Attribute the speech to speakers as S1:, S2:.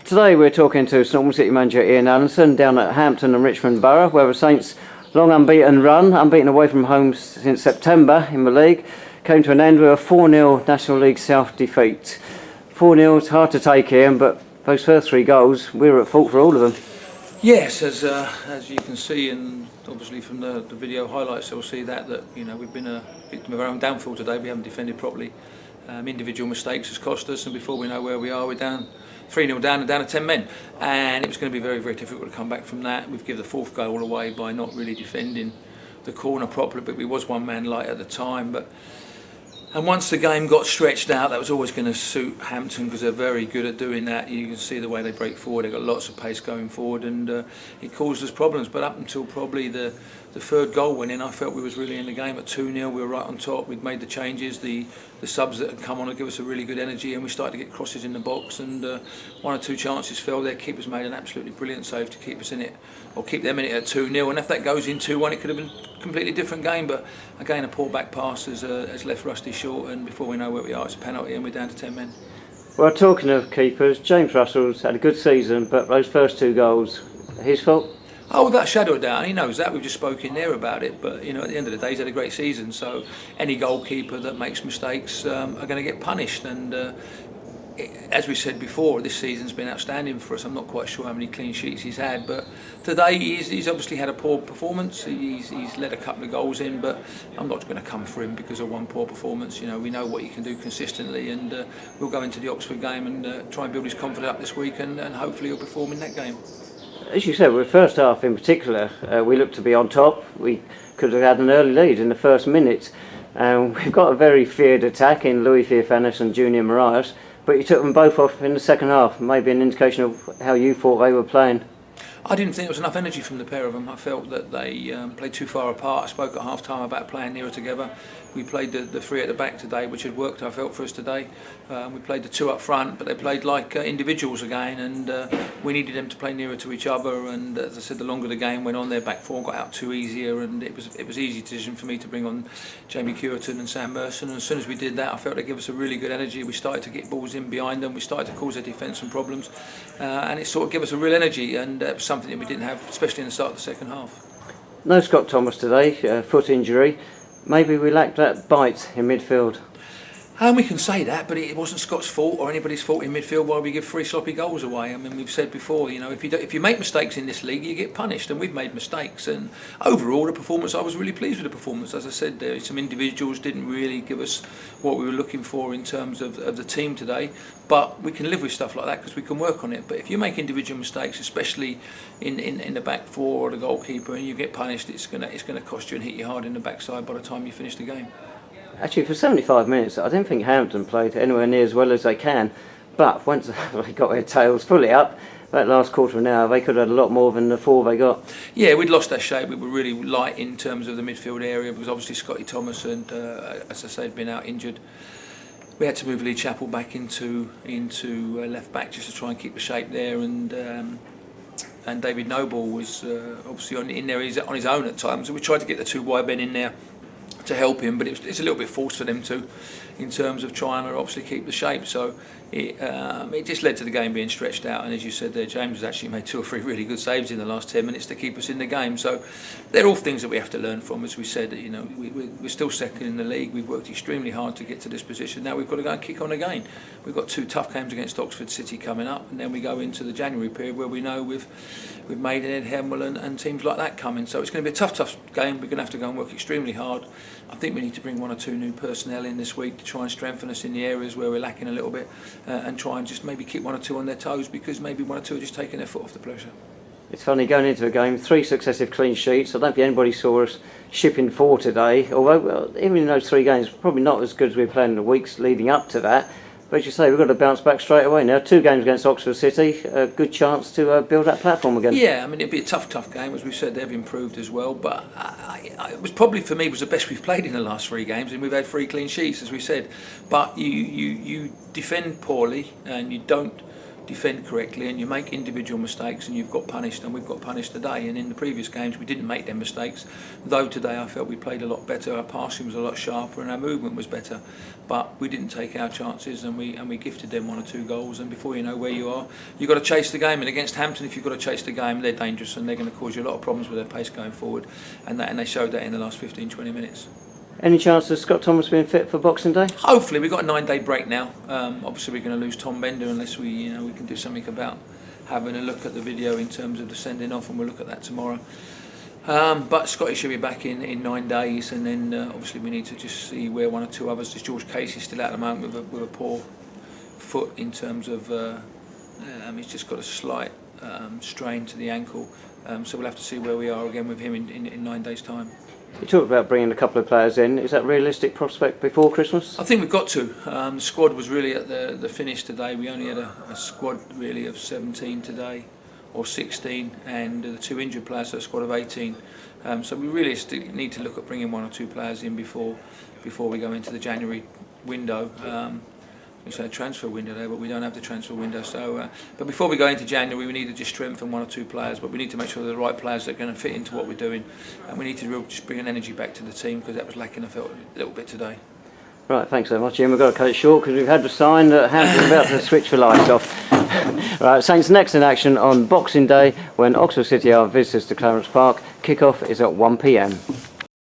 S1: Today we're talking to Albans City manager Ian Allinson down at Hampton and Richmond Borough, where the Saints' long unbeaten run, unbeaten away from home since September in the league, came to an end with a 4-0 National League South defeat. 4-0 is hard to take, Ian, but those first three goals, we were at fault for all of them.
S2: Yes, as you can see, and obviously from the video highlights, you'll see that we've been a victim of our own downfall today. We haven't defended properly. Individual mistakes has cost us, and before we know where we are, we're down 3-0 down and down to 10 men, and it was going to be very, very difficult to come back from that. We've given the fourth goal away by not really defending the corner properly, but we was one man light at the time. And once the game got stretched out, that was always going to suit Hampton because they're very good at doing that. You can see the way they break forward. They've got lots of pace going forward, and it caused us problems. But up until probably the third goal went in, I felt we was really in the game at 2-0. We were right on top. We'd made the changes. The subs that had come on had given us a really good energy, and we started to get crosses in the box. And one or two chances fell. Their keepers made an absolutely brilliant save to keep us in it, or keep them in it at 2-0. And if that goes in 2-1, it could have been a completely different game. But again, a poor back pass has left Rusty short, and before we know where we are, it's a penalty, and we're down to 10 men.
S1: Well, talking of keepers, James Russell's had a good season, but those first two goals, his fault?
S2: Oh, without a shadow of doubt, and he knows that. We've just spoken there about it, but at the end of the day, he's had a great season. So any goalkeeper that makes mistakes are going to get punished. And as we said before, this season's been outstanding for us. I'm not quite sure how many clean sheets he's had, but today he's obviously had a poor performance. He's let a couple of goals in, but I'm not going to come for him because of one poor performance. We know what he can do consistently, and we'll go into the Oxford game and try and build his confidence up this week, and hopefully he'll perform in that game.
S1: As you said, with the first half in particular, we looked to be on top. We could have had an early lead in the first minute. We've got a very feared attack in Louis Theophanis and Junior Marias, but you took them both off in the second half. Maybe an indication of how you thought they were playing.
S2: I didn't think there was enough energy from the pair of them. I felt that they played too far apart. I spoke at half time about playing nearer together. We played the three at the back today, which had worked, I felt, for us today. We played the two up front, but they played like individuals again, and we needed them to play nearer to each other. And as I said, the longer the game went on, their back four got out too easier, and it was easy decision for me to bring on Jamie Cureton and Sam Merson. And as soon as we did that, I felt they gave us a really good energy. We started to get balls in behind them. We started to cause their defence some problems, and it sort of gave us a real energy, and it was something that we didn't have, especially in the start of the second half.
S1: No Scott Thomas today, foot injury. Maybe we lacked that bite in midfield.
S2: And we can say that, but it wasn't Scott's fault or anybody's fault in midfield while we give 3 sloppy goals away. I mean, we've said before, if you make mistakes in this league, you get punished, and we've made mistakes. And overall, the performance, I was really pleased with the performance. As I said, there some individuals didn't really give us what we were looking for in terms of the team today, but we can live with stuff like that because we can work on it. But if you make individual mistakes, especially in the back four or the goalkeeper, and you get punished, it's gonna cost you and hit you hard in the backside by the time you finish the game.
S1: Actually, for 75 minutes, I didn't think Hampton played anywhere near as well as they can. But once they got their tails fully up, that last quarter of an hour, they could have had a lot more than the 4 they got.
S2: Yeah, we'd lost our shape. We were really light in terms of the midfield area because obviously Scotty Thomas and, as I said, had been out injured. We had to move Lee Chappell back into left back just to try and keep the shape there, and David Noble was obviously in there on his own at times. So we tried to get the 2 wide men in there to help him, but it's a little bit forced for them to, in terms of trying to obviously keep the shape. So it just led to the game being stretched out, and as you said there, James has actually made 2 or 3 really good saves in the last 10 minutes to keep us in the game. So they're all things that we have to learn from. As we said, we're still second in the league. We've worked extremely hard to get to this position. Now we've got to go and kick on again. We've got 2 tough games against Oxford City coming up, and then we go into the January period where we know we've Maidenhead, Hemwell and teams like that coming. So it's going to be a tough game. We're going to have to go and work extremely hard. I think we need to bring 1 or 2 new personnel in this week to try and strengthen us in the areas where we're lacking a little bit, and try and just maybe keep 1 or 2 on their toes, because maybe 1 or 2 are just taking their foot off the pressure.
S1: It's funny, going into the game, 3 successive clean sheets. I don't think anybody saw us shipping 4 today, although even in those 3 games, probably not as good as we were playing in the weeks leading up to that. But as you say, we've got to bounce back straight away now. 2 games against Oxford City, a good chance to build that platform again.
S2: Yeah, I mean, it'd be a tough game. As we've said, they've improved as well. But it was probably, for me, was the best we've played in the last 3 games, and we've had 3 clean sheets, as we said. But you defend poorly, and you don't defend correctly, and you make individual mistakes, and you've got punished, and we've got punished today. And in the previous games we didn't make them mistakes, though today I felt we played a lot better, our passing was a lot sharper and our movement was better, but we didn't take our chances, and we gifted them 1 or 2 goals, and before you know where you are, you've got to chase the game. And against Hampton, if you've got to chase the game, they're dangerous and they're going to cause you a lot of problems with their pace going forward, and they showed that in the last 15-20 minutes.
S1: Any chance of Scott Thomas being fit for Boxing Day?
S2: Hopefully. We've got a 9-day break now. Obviously we're going to lose Tom Bender unless we can do something about having a look at the video in terms of the sending off, and we'll look at that tomorrow. But Scotty should be back in 9 days, and then obviously we need to just see where 1 or 2 others. There's George Casey's still out at the moment with a poor foot in terms of he's just got a slight strain to the ankle, so we'll have to see where we are again with him in 9 days' time.
S1: You talked about bringing a couple of players in. Is that a realistic prospect before Christmas?
S2: I think we've got to. The squad was really at the finish today. We only had a squad really of 17 today, or 16, and the 2 injured players, so a squad of 18. So we really need to look at bringing 1 or 2 players in before we go into the January window. We say a transfer window there, but we don't have the transfer window. So, but before we go into January, we need to just strengthen 1 or 2 players. But we need to make sure they're the right players that are going to fit into what we're doing, and we need to just bring an energy back to the team, because that was lacking, I felt, a little bit today.
S1: Right, thanks so much, Ian. We've got to cut it short because we've had the sign that Hampton's about to switch the lights off. Right, Saints next in action on Boxing Day when Oxford City are visitors to Clarence Park. Kick-off is at 1 p.m.